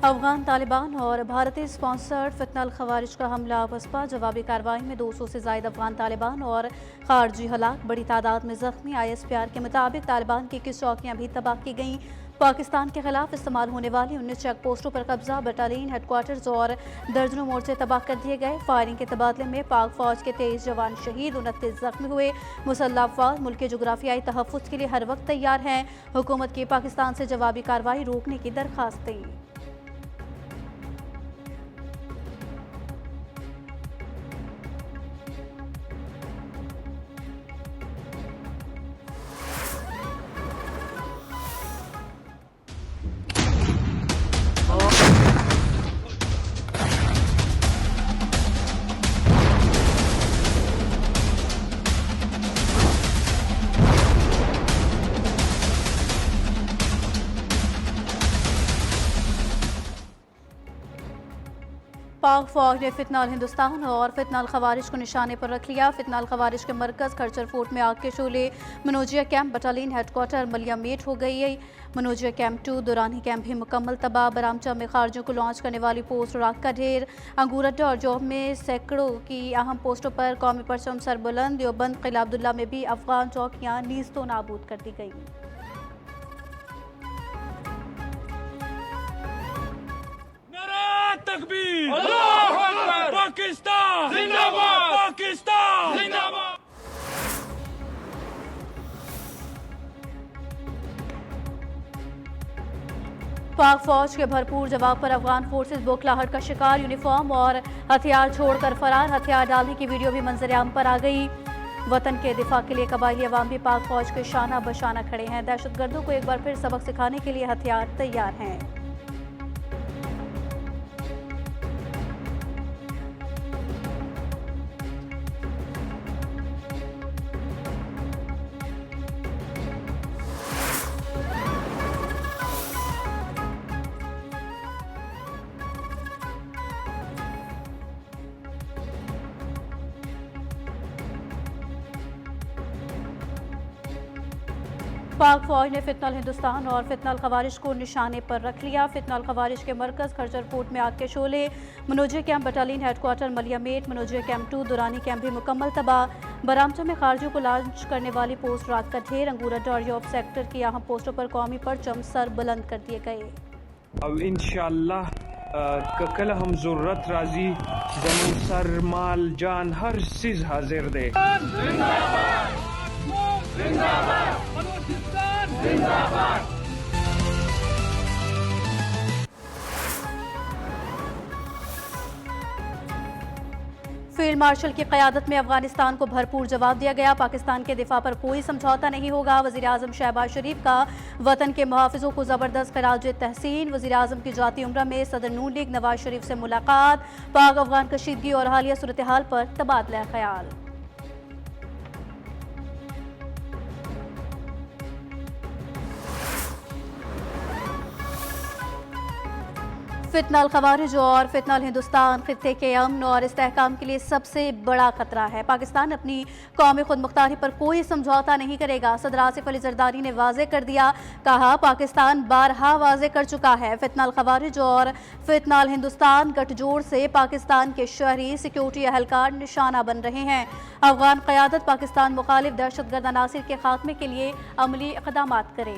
अफगान तालिबान और भारतीय स्पॉन्सर्ड फितनल खवारिज का हमला बसपा। जवाबी कार्रवाई में 200 से ज्यादा अफगान तालिबान और खारजी हलाक, बड़ी तादाद में जख्मी। ISPR के मुताबिक तालिबान की 21 चौकियां भी तबाह की गईं। पाकिस्तान के खिलाफ इस्तेमाल होने वाली 19 चेक पोस्टों पर कब्जा, बटालियन हेडक्वार्टर्स और दर्जनों मोर्चे तबाह कर दिए गए। फायरिंग के तबादले में पाक फौज के 23 जवान शहीद, 29 जख्मी हुए। मुसल्लह अफवाज मुल्क के जोग्राफियाई तहफ़्फ़ुज़ के लिए हर वक्त तैयार हैं। हुकूमत की पाकिस्तान से जवाबी कार्रवाई रोकने की दरख्वास्तें। पाक फौज ने फितनल हिंदुस्तान और फितनल खवारिज को निशाने पर रख लिया। फितनल खवारिज के मरकज़ खरचर फोर्ट में आग के शोले। मनोजिया कैंप, बटालियन हेडक्वार्टर मलिया मेट हो गई है। मनोजिया कैंप 2, दुरानी कैंप भी मुकम्मल तबाह। बरामचा में खारजियों को लॉन्च करने वाली पोस्ट राख का ढेर। अंगूर अड्डा और जौब में सैकड़ों की अहम पोस्टों पर कौमी परचम सरबुलंद। देवबंद, किला अब्दुल्ला में भी अफगान चौकियाँ नीस्तो नाबूद कर दी गई। तकबीर, अल्लाहू अकबर, पाकिस्तान जिंदाबाद, पाकिस्तान जिंदाबाद। पाक फौज के भरपूर जवाब पर अफगान फोर्सेस बौखलाहट का शिकार। यूनिफॉर्म और हथियार छोड़कर फरार। हथियार डालने की वीडियो भी मंजर-ए-आम पर आ गई। वतन के दिफा के लिए कबायली अवाम भी पाक फौज के शाना बशाना खड़े हैं। दहशतगर्दों को एक बार फिर सबक सिखाने के लिए हथियार तैयार हैं। पाक फौज ने फितनल हिंदुस्तान और फितनल खवारिज को निशाने पर रख लिया। फितनल खवारिज के मरकज़ खरचर फोर्ट में आग के शोले। मनोजिया कैंप, बटालियन हेडक्वार्टर मलिया मेट, मनोजिया कैंप 2, दुरानी कैंप भी मुकम्मल तबाह। बरामचा में खारजियों को लॉन्च करने वाली पोस्ट रात का ढेर। अंगूर अड्डा और जॉब सेक्टर की अहम पोस्टों पर कौमी परचम सर बुलंद कर दिए गए। अब इंशाअल्लाह कल हम जरूरत राजी जमीन सर माल जान हर चीज हाजिर दे। फील्ड मार्शल की क़यादत में अफगानिस्तान को भरपूर जवाब दिया गया। पाकिस्तान के दिफा पर कोई समझौता नहीं होगा। वज़ीर आज़म शहबाज शरीफ का वतन के मुहाफ़िज़ों को ज़बरदस्त ख़राज तहसीन। वज़ीर आज़म की जाती उम्रा में सदर नून लीग नवाज शरीफ से मुलाकात। पाक अफगान कशीदगी और हालिया सूरत हाल पर तबादला ख्याल। फितनल खवारिज और फितनल हिंदुस्तान खित्ते के अमन और इस्तेहकाम के लिए सबसे बड़ा खतरा है। पाकिस्तान अपनी कौमी खुद मुख्तारी पर कोई समझौता नहीं करेगा। सदर आसिफ अली जरदारी ने वाजे कर दिया। कहा, पाकिस्तान बारहा वाजे कर चुका है। फितनल खवारिज और फितनल हिंदुस्तान गठजोड़ से पाकिस्तान के शहरी सिक्योरिटी अहलकार निशाना बन रहे हैं। अफगान क़यादत पाकिस्तान मुखालिफ दहशतगर्द अनासिर के खात्मे के लिए अमली इक़दाम करे।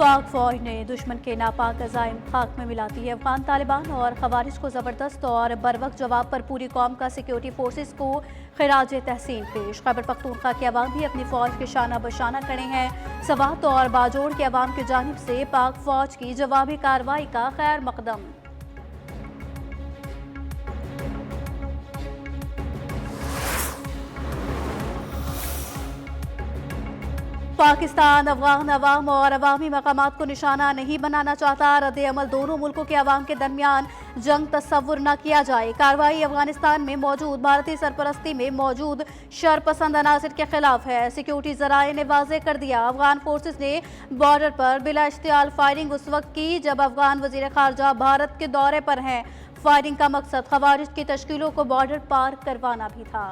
पाक फौज ने दुश्मन के नापाक अज़ाइम खाक में मिला दी है। अफगान तालिबान और खवारिज को ज़बरदस्त और बरवक्त जवाब पर पूरी कौम का सिक्योरिटी फोर्सेस को खिराज तहसीन पेश। खैबर पख्तूनख्वा के अवाम भी अपनी फ़ौज के शाना बशाना खड़े हैं। सवात और बाजोड़ के अवाम की जानिब से पाक फौज की जवाबी कार्रवाई का खैर मकदम। पाकिस्तान अफगान अवाम और अवामी मकामात को निशाना नहीं बनाना चाहता। रद्द अमल दोनों मुल्कों के अवाम के दरमियान जंग तस्वुर न किया जाए। कार्रवाई अफगानिस्तान में मौजूद भारतीय सरपरस्ती में मौजूद शरपसंद अनासर के खिलाफ है। सिक्योरिटी जराये ने वाजे कर दिया, अफगान फोर्सेस ने बॉर्डर पर बिला इश्तियाल फायरिंग उस वक्त की जब अफगान वजीर खारजा भारत के दौरे पर हैं। फायरिंग का मकसद खवारिज की तश्कीलों को बॉर्डर पार करवाना भी था।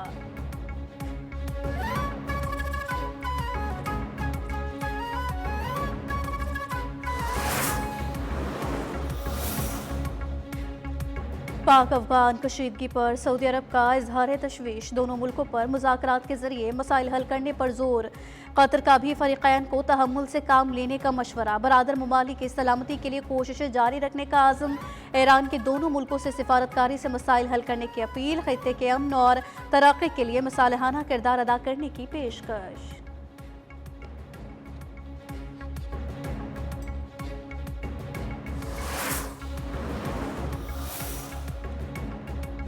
पाक अफगान कशीदगी पर सऊदी अरब का इजहार तशवीश। दोनों मुल्कों पर मुज़ाकरात के जरिए मसाइल हल करने पर जोर। कतर का भी फरीक़ैन को तहम्मुल से काम लेने का मशवरा। बरादर ममालिक की सलामती के लिए कोशिशें जारी रखने का आज़म। ईरान के दोनों मुल्कों से सिफारतकारी से मसाइल हल करने की अपील। खित्ते के अमन और तरक्की के लिए मसालहाना किरदार अदा करने की पेशकश।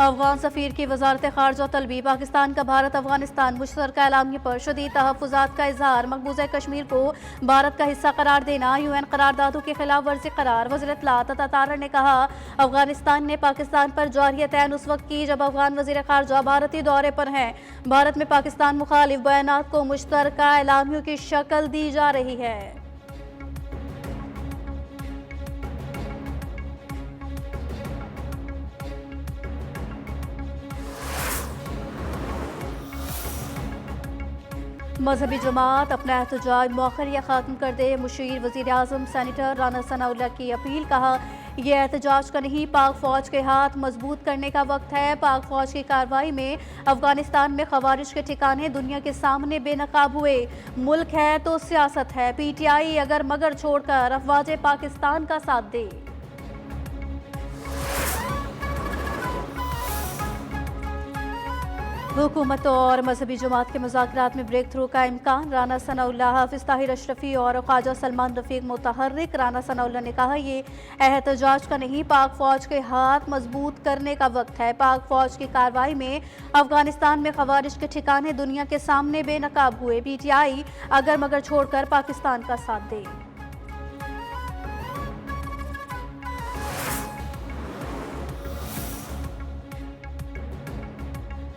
अफगान सफीर की वजारत खारजा तलबी। पाकिस्तान का भारत अफगानिस्तान मुश्तरका एलामिया पर शदीद तहफ़्फ़ुज़ात का इजहार। मकबूजा कश्मीर को भारत का हिस्सा करार देना UN करारदादों की खिलाफ वर्जी करार। वज़ीर इत्तलात अता तारर ने कहा, अफगानिस्तान ने पाकिस्तान पर जारहियत ऐन उस वक्त की जब अफगान वज़ीर खारजा भारतीय दौरे पर हैं। भारत में पाकिस्तान मुखालिफ बयानात को मुश्तरका एलामियों की शक्ल दी जा रही है। मजहबी जमात अपना एहतजाज मौखर या ख़त्म कर दे। मुशीर वज़ीर आज़म सेनेटर राना सनाउल्लाह की अपील। कहा, यह एहतजाज का नहीं, पाक फ़ौज के हाथ मजबूत करने का वक्त है। पाक फ़ौज की कार्रवाई में अफगानिस्तान में खवारिज के ठिकाने दुनिया के सामने बेनकाब हुए। मुल्क है तो सियासत है। PTI अगर मगर छोड़कर अफवाज पाकिस्तान का साथ दे। हुकूमत और मजहबी जमात के मुज़ाकरात में ब्रेक थ्रू का इम्कान। राना सनाउल्लाह, हाफिज ताहिर अशरफी और ख्वाजा सलमान रफीक मुतहर्रिक। राना सनाउल्लाह ने कहा, ये एहतजाज का नहीं, पाक फ़ौज के हाथ मजबूत करने का वक्त है। पाक फ़ौज की कार्रवाई में अफगानिस्तान में खवारिज के ठिकाने दुनिया के सामने बेनकाब हुए। PTI अगर मगर छोड़कर पाकिस्तान का साथ दे।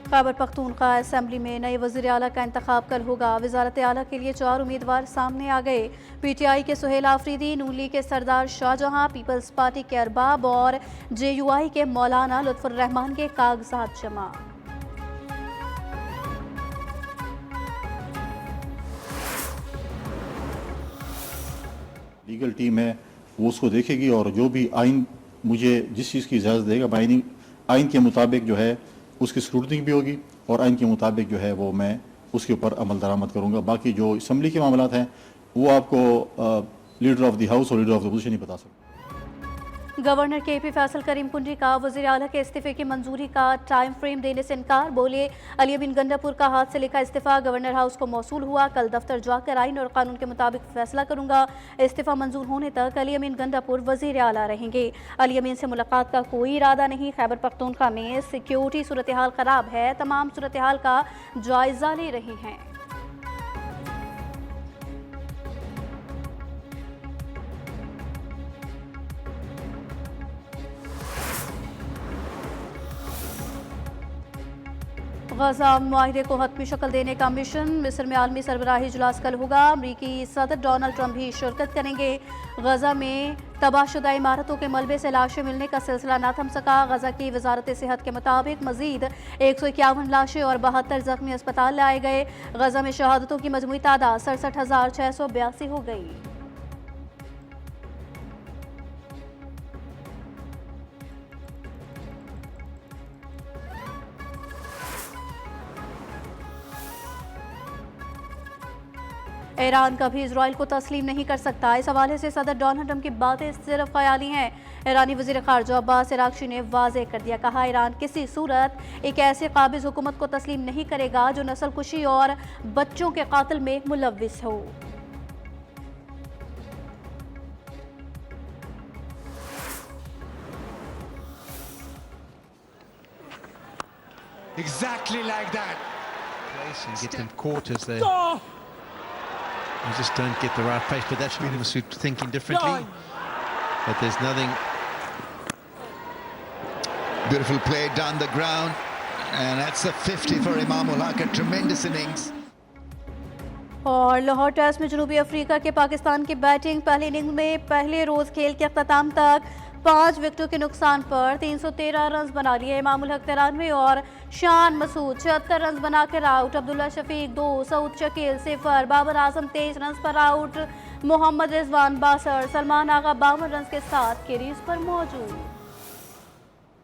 खैबर पख्तूनख्वा असेंबली में नए वज़ीर आला का इंतखाब कल होगा। वज़ारत आला के लिए 4 उम्मीदवार सामने आ गए। PTI के सुहेल आफरीदी, नून लीग के सरदार शाहजहां, पीपल्स पार्टी के अरबाब और JUI के मौलाना लुत्फुर रहमान के कागजात जमा। लीगल टीम है वो उसको देखेगी और जो भी आइन मुझे जिस चीज़ की इजाज़त देगा मैं आइन के मुताबिक जो है उसकी स्क्रूटनी भी होगी और आइन के मुताबिक जो है वो मैं उसके ऊपर अमल दरामद करूँगा। बाकी जो असम्बली के मामलात हैं वो आपको लीडर ऑफ द हाउस और लीडर ऑफ द अपोजिशन नहीं बता सकते। गवर्नर KP फैसल करीम कुंजी का वज़ीर आला के इस्तीफे की मंजूरी का टाइम फ्रेम देने से इनकार। बोले, अली अमीन गंडापुर का हाथ से लिखा इस्तीफा गवर्नर हाउस को मौसूल हुआ। कल दफ्तर जाकर आइन और कानून के मुताबिक फैसला करूंगा। इस्तीफा मंजूर होने तक अली अमीन गंडापुर वज़ीर आला रहेंगे। अली अमीन से मुलाकात का कोई इरादा नहीं। खैबर पख्तूनख्वा में सिक्योरिटी सूरत हाल खराब है, तमाम सूरत हाल का जायजा ले रहे हैं। गजा मुआहिदे को हतमी शक्ल देने का मिशन। मिस्र में आलमी सरबराही इजलास कल होगा। अमरीकी सदर डोनाल्ड ट्रंप भी शिरकत करेंगे। गजा में तबाहशुदा इमारतों के मलबे से लाशें मिलने का सिलसिला न थम सका। गजा की वजारत सेहत के मुताबिक मजीद 151 लाशें और 72 जख्मी अस्पताल लाए गए। गजा में शहादतों की मजमूई तादाद 67,682 हो गई। ईरान कभी इजराइल को तस्लीम नहीं कर सकता। इस हवाले से सदर डोनाल्ड ट्रंप की बातें सिर्फ ख्याली हैं। ईरानी वज़ीर ख़ारजा अब्बास इराक़ची ने वाज़ेह कर दिया। कहा, ईरान किसी सूरत एक ऐसी काबिज़ हुकूमत को तस्लीम नहीं करेगा जो नस्ल कुशी और बच्चों के कातिल में मुलव्विस हो। Exactly like that. Place and get them quarters there. You just don't get the right pace, but that's been thinking differently. But there's nothing. Beautiful play down the ground, and that's the 50 for Imam ul Haq. A tremendous innings. और Lahore test में जनूबी Africa के पाकिस्तान की batting पहली inning में पहले रोज खेल के अख्ताम तक 5 विकेटों के नुकसान पर 313 रन बना लिए। इमाम उल हक 93 और शान मसूद 76 रन बनाकर आउट। अब्दुल्ला शफीक 2, सऊद शकील 0, बाबर आजम 23 रन पर आउट। मोहम्मद रिजवान 62, सलमान आगा 52 रन के साथ क्रीज पर मौजूद।